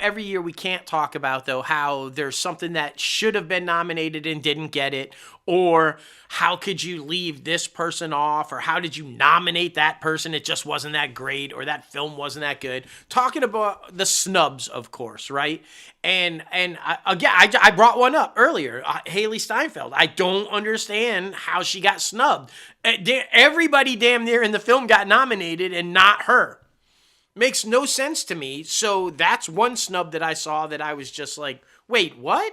every year we can't talk about, though, how there's something that should have been nominated and didn't get it, or how could you leave this person off, or how did you nominate that person? It just wasn't that great, or that film wasn't that good. Talking about the snubs, of course, right? And again, I brought one up earlier, Haley Steinfeld. I don't understand how she got snubbed. Everybody damn near in the film got nominated and not her. Makes no sense to me. So that's one snub that I saw that I was just like, wait, what?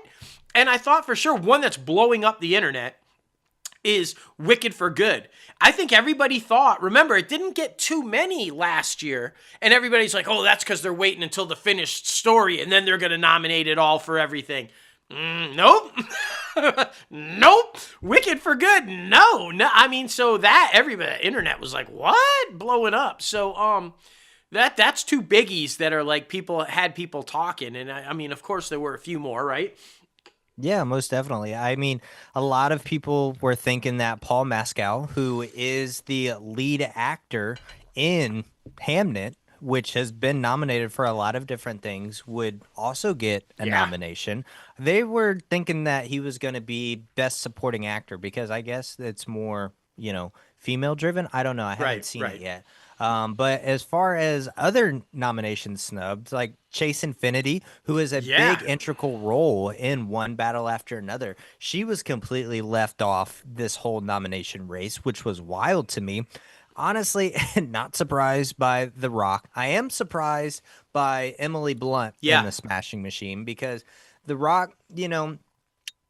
And I thought for sure one that's blowing up the internet is Wicked for Good. I think everybody thought, remember, it didn't get too many last year, and everybody's like, oh, that's because they're waiting until the finished story, and then they're going to nominate it all for everything. Nope. Nope. Wicked for Good. No. I mean, so that everybody, internet was like, what? Blowing up. So, that's two biggies that are like people talking. And I mean, of course there were a few more, right? Yeah, most definitely. I mean, a lot of people were thinking that Paul Mescal, who is the lead actor in Hamnet, which has been nominated for a lot of different things, would also get a nomination. They were thinking that he was going to be Best Supporting Actor because I guess it's more, female driven. I don't know. I haven't seen it yet. But as far as other nominations snubbed, like Chase Infinity, who is a big integral role in One Battle After Another, she was completely left off this whole nomination race, which was wild to me. Honestly, not surprised by The Rock. I am surprised by Emily Blunt in The Smashing Machine because The Rock,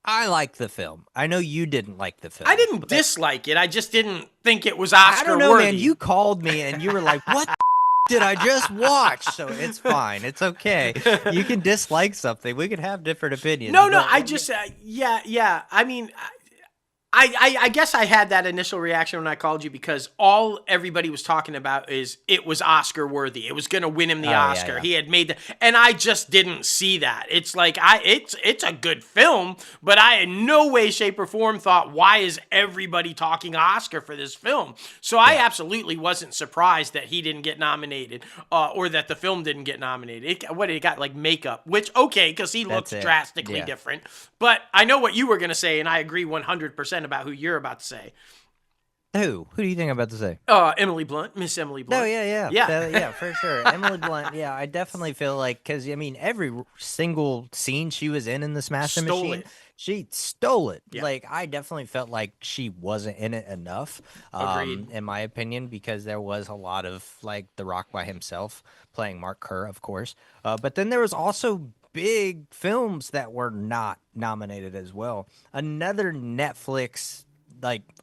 I like the film. I know you didn't like the film. I didn't dislike it. I just didn't think it was Oscar worthy. I don't know, man. You called me and you were like, what did I just watch? So it's fine. It's okay. You can dislike something. We can have different opinions. No, I just, I mean, I guess I had that initial reaction when I called you because all everybody was talking about is it was Oscar worthy. It was going to win him the Oscar. Yeah. He had made and I just didn't see that. It's like it's a good film, but I in no way, shape, or form thought, why is everybody talking Oscar for this film? So I absolutely wasn't surprised that he didn't get nominated, or that the film didn't get nominated. It got like makeup, which okay, because he looks drastically different. But I know what you were going to say, and I agree 100% about who you're about to say. Who do you think I'm about to say? Emily Blunt, Miss Emily Blunt. Oh, yeah, for sure. Emily Blunt, I definitely feel like, because, I mean, every single scene she was in The Smashing Machine, she stole it. Yeah. Like, I definitely felt like she wasn't in it enough, in my opinion, because there was a lot of, like, The Rock by himself playing Mark Kerr, of course. But then there was also big films that were not nominated as well. Another Netflix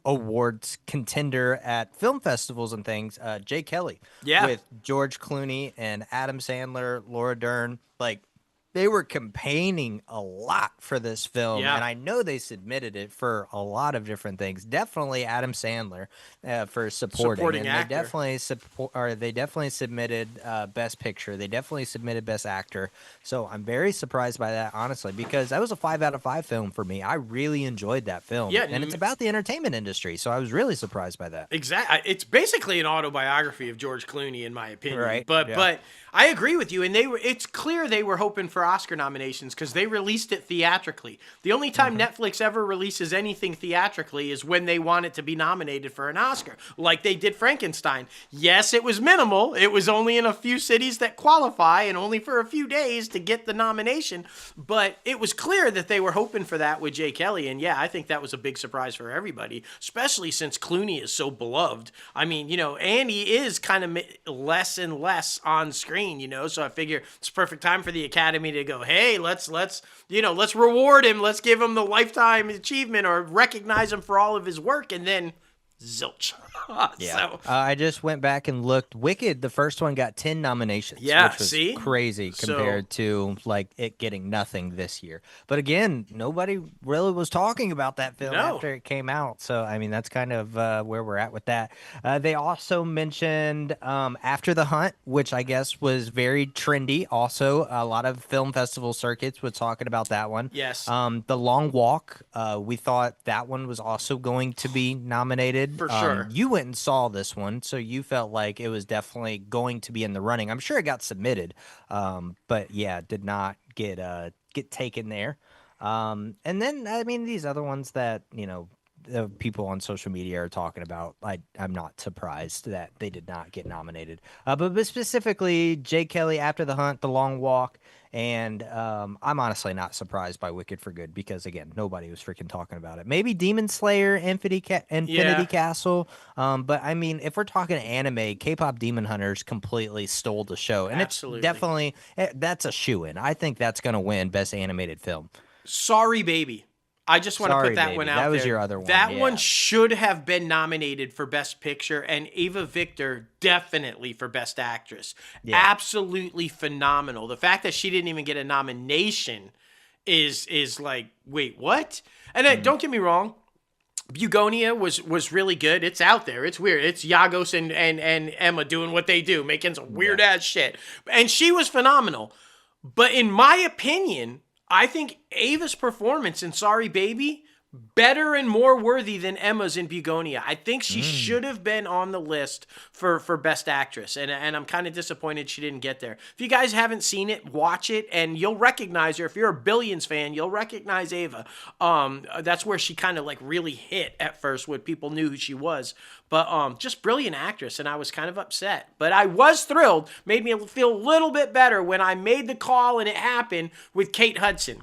awards contender at film festivals and things, Jay Kelly, with George Clooney and Adam Sandler, Laura Dern. They were campaigning a lot for this film, and I know they submitted it for a lot of different things. Definitely Adam Sandler for supporting and actor. They definitely submitted Best Picture. They definitely submitted Best Actor. So I'm very surprised by that, honestly, because that was a 5 out of 5 film for me. I really enjoyed that film, and it's about the entertainment industry, so I was really surprised by that. Exactly, it's basically an autobiography of George Clooney, in my opinion. Right, but I agree with you, and it's clear they were hoping for Oscar nominations because they released it theatrically. The only time Netflix ever releases anything theatrically is when they want it to be nominated for an Oscar, like they did Frankenstein. Yes, it was minimal. It was only in a few cities that qualify and only for a few days to get the nomination, but it was clear that they were hoping for that with Jay Kelly, and I think that was a big surprise for everybody, especially since Clooney is so beloved. I mean, and he is kind of less and less on screen, so I figure it's a perfect time for the Academy to go, hey, let's reward him. Let's give him the lifetime achievement or recognize him for all of his work. And then zilch. I just went back and looked. Wicked, the first one, got 10 nominations. Yeah, which was crazy compared to it getting nothing this year. But again, nobody really was talking about that film after it came out. So I mean, that's kind of where we're at with that. They also mentioned After the Hunt, which I guess was very trendy. Also, a lot of film festival circuits were talking about that one. Yes. The Long Walk, we thought that one was also going to be nominated. did. For sure. You went and saw this one, so you felt like it was definitely going to be in the running. I'm sure it got submitted, but yeah, did not get taken there. And then I mean these other ones that the people on social media are talking about. I'm not surprised that they did not get nominated. But specifically, Jay Kelly, After the Hunt, The Long Walk, and I'm honestly not surprised by Wicked for Good because again, nobody was freaking talking about it. Maybe Demon Slayer, Infinity Castle, but I mean, if we're talking anime, K-pop Demon Hunters completely stole the show, and Absolutely. it's definitely that's a shoo-in. I think that's going to win Best Animated Film. Sorry, Baby. I just want to put that one out there. That was your other one. That one should have been nominated for Best Picture, and Ava Victor definitely for Best Actress. Yeah. Absolutely phenomenal. The fact that she didn't even get a nomination is like, wait, what? And then, don't get me wrong, Bugonia was really good. It's out there. It's weird. It's Yagos and Emma doing what they do, making some weird ass shit. And she was phenomenal. But in my opinion, I think Ava's performance in Sorry Baby better and more worthy than Emma's in Bugonia. I think she should have been on the list for Best Actress, and I'm kind of disappointed she didn't get there. If you guys haven't seen it, watch it, and you'll recognize her. If you're a Billions fan, you'll recognize Ava. That's where she kind of like really hit at first when people knew who she was. But just brilliant actress, and I was kind of upset. But I was thrilled. Made me feel a little bit better when I made the call and it happened with Kate Hudson.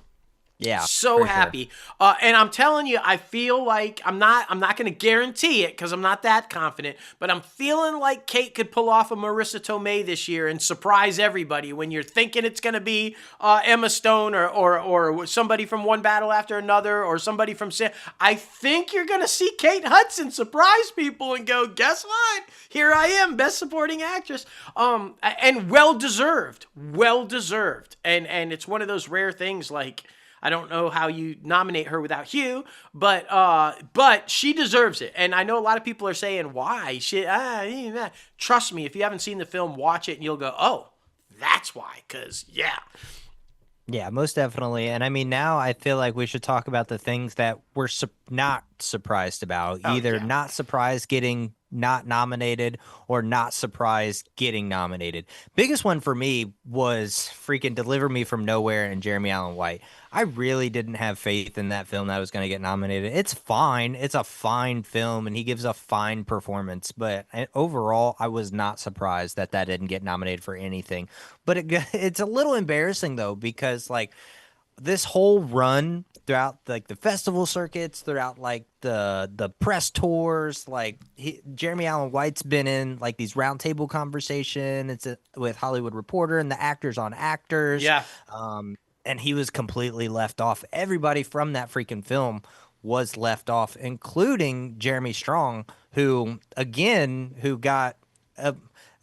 Yeah, so happy. Sure. And I'm telling you, I feel like I'm not going to guarantee it because I'm not that confident, but I'm feeling like Kate could pull off a Marissa Tomei this year and surprise everybody when you're thinking it's going to be Emma Stone or somebody from One Battle After Another or somebody from I think you're going to see Kate Hudson surprise people and go, guess what? Here I am, Best Supporting Actress. And well-deserved. And it's one of those rare things like, I don't know how you nominate her without Hugh, but she deserves it. And I know a lot of people are saying, why? Trust me, if you haven't seen the film, watch it and you'll go, oh, that's why. Because, yeah. Yeah, most definitely. And I mean, now I feel like we should talk about the things that we're not surprised about. Either not surprised getting not nominated or not surprised getting nominated. Biggest one for me was freaking Deliver Me From Nowhere and Jeremy Allen White. I really didn't have faith in that film that was going to get nominated. It's fine. It's a fine film, and he gives a fine performance. But overall, I was not surprised that didn't get nominated for anything. But it's a little embarrassing, though, because, like, this whole run throughout like the festival circuits, throughout like the press tours, like Jeremy Allen White's been in like these roundtable conversations with Hollywood Reporter and the Actors on Actors. Yeah. And he was completely left off. Everybody from that freaking film was left off, including Jeremy Strong, who got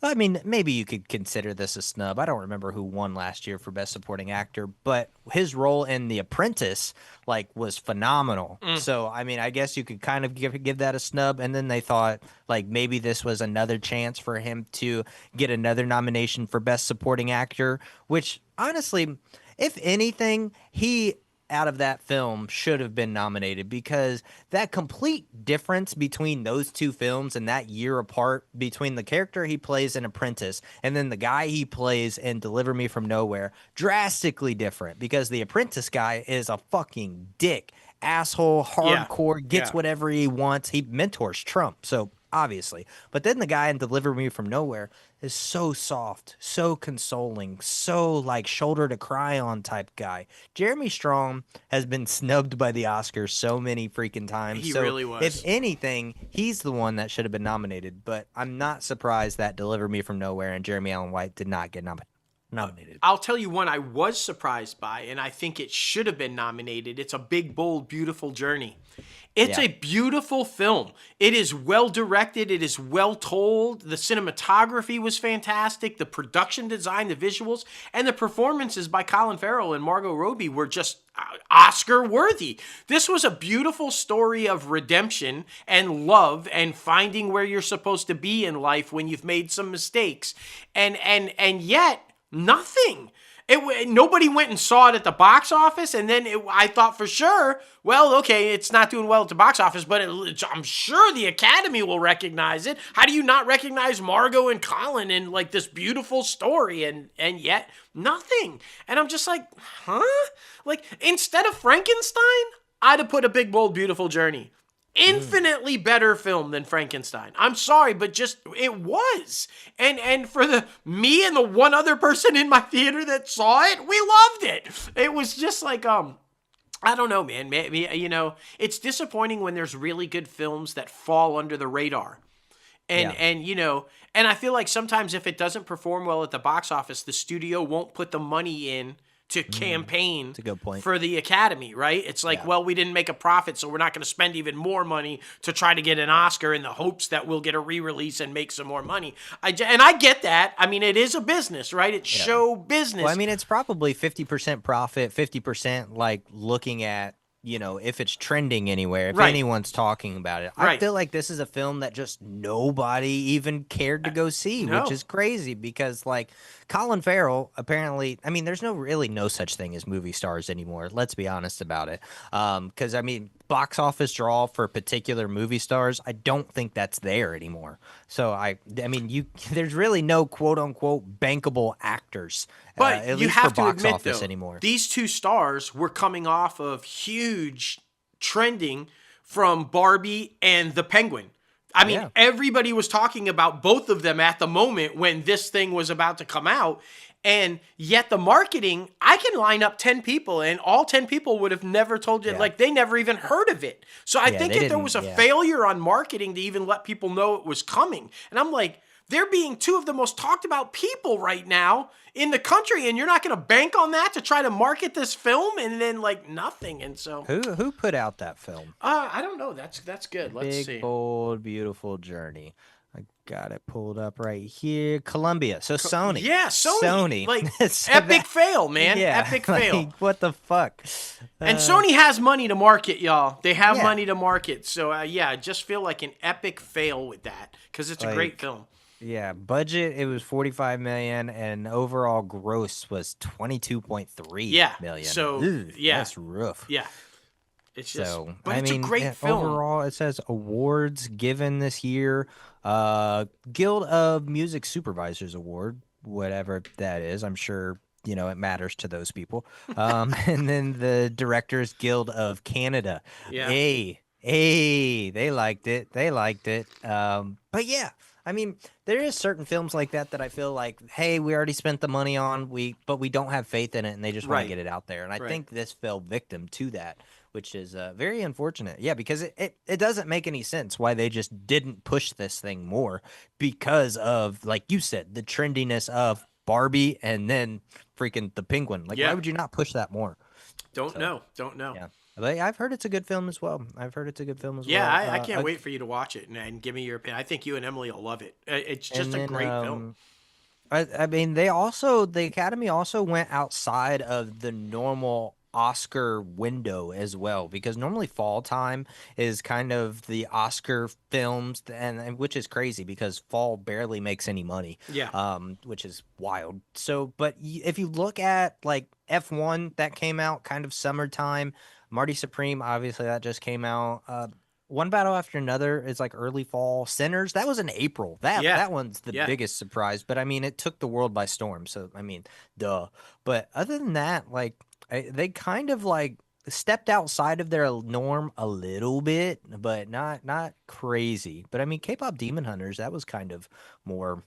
I mean, maybe you could consider this a snub. I don't remember who won last year for Best Supporting Actor, but his role in The Apprentice, like, was phenomenal. So, I mean, I guess you could kind of give that a snub. And then they thought, like, maybe this was another chance for him to get another nomination for Best Supporting Actor, which, honestly, if anything, he out of that film should have been nominated, because that complete difference between those two films and that year apart between the character he plays in Apprentice and then the guy he plays in Deliver Me From Nowhere, drastically different, because the Apprentice guy is a fucking dick, asshole, hardcore, gets whatever he wants. He mentors Trump, so obviously. But then the guy in Deliver Me From Nowhere is so soft, so consoling, so like shoulder to cry on type guy. Jeremy Strong has been snubbed by the Oscars so many freaking times. He really was. If anything, he's the one that should have been nominated. But I'm not surprised that Deliver Me From Nowhere and Jeremy Allen White did not get nominated. I'll tell you one I was surprised by, and I think it should have been nominated. It's A Big, Bold, Beautiful Journey. It's a beautiful film. It is well directed. It is well told. The cinematography was fantastic. The production design, the visuals, and the performances by Colin Farrell and Margot Robbie were just Oscar worthy. This was a beautiful story of redemption and love and finding where you're supposed to be in life when you've made some mistakes. And yet, nothing. Nobody went and saw it at the box office, and then I thought for sure, well, okay, it's not doing well at the box office, but I'm sure the Academy will recognize it. How do you not recognize Margot and Colin in like this beautiful story, and yet nothing? And I'm just like, huh? Like, instead of Frankenstein, I'd have put A Big Bold Beautiful Journey. Infinitely better film than Frankenstein. I'm sorry, but just it was. And for me and the one other person in my theater that saw it, we loved it. It was just like I don't know, man. Maybe, it's disappointing when there's really good films that fall under the radar. And I feel like sometimes if it doesn't perform well at the box office, the studio won't put the money in to campaign That's a good point. for the Academy, right? It's like, well, we didn't make a profit, so we're not going to spend even more money to try to get an Oscar in the hopes that we'll get a re-release and make some more money. I get that. I mean, it is a business, right? It's show business. Well, I mean, it's probably 50% profit, 50% like looking at, if it's trending anywhere, if anyone's talking about it. I feel like this is a film that just nobody even cared to go see, which is crazy because, like, Colin Farrell, apparently, I mean, there's really no such thing as movie stars anymore. Let's be honest about it. Because, I mean, box office draw for particular movie stars, I don't think that's there anymore. So, I mean, there's really no quote-unquote bankable actors. But at you least have for to box admit, office though, anymore. These two stars were coming off of huge trending from Barbie and the Penguin. I mean, everybody was talking about both of them at the moment when this thing was about to come out. And yet the marketing, I can line up 10 people and all 10 people would have never told you, like, they never even heard of it. So I think that there was a failure on marketing to even let people know it was coming. And I'm like, they're being two of the most talked about people right now in the country, and you're not going to bank on that to try to market this film, and then like nothing. And so who put out that film? I don't know. That's good. Let's see. Big Bold Beautiful Journey. I got it pulled up right here. Columbia. So Sony. Yeah, Sony. Like, so epic fail, man. Epic fail. Like, what the fuck? And Sony has money to market, y'all. They have money to market. So I just feel like an epic fail with that because it's a great film. Yeah, budget it was 45 million and overall gross was 22.3 million. So that's rough. Yeah. It's just so, but it's a great film. Overall, it says awards given this year. Guild of Music Supervisors Award, whatever that is. I'm sure it matters to those people. And then the Directors Guild of Canada. Yeah. They liked it. But yeah, I mean, there is certain films like that I feel like, hey, we already spent the money on, but we don't have faith in it, and they just want to get it out there. And I think this fell victim to that, which is very unfortunate. Yeah, because it doesn't make any sense why they just didn't push this thing more because of, like you said, the trendiness of Barbie and then freaking the Penguin. Like, why would you not push that more? Don't know. Yeah. But I've heard it's a good film as well. Yeah, I can't wait for you to watch it and give me your opinion. I think you and Emily will love it. It's just a great film. I mean, the Academy also went outside of the normal Oscar window as well, because normally fall time is kind of the Oscar films, and which is crazy because fall barely makes any money. Yeah. Which is wild. So, but if you look at like F1 that came out kind of summertime, Marty Supreme, obviously that just came out. One Battle After Another is like early fall. Sinners, that was in April. That one's the biggest surprise. But I mean, it took the world by storm. So I mean, duh. But other than that, like they kind of like stepped outside of their norm a little bit, but not crazy. But I mean, K-pop Demon Hunters, that was kind of more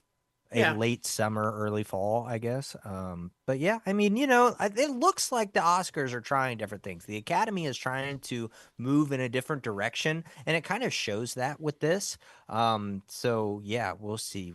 a late summer, early fall, I guess. But yeah, I mean, it looks like the Oscars are trying different things. The Academy is trying to move in a different direction, and it kind of shows that with this. So yeah, we'll see.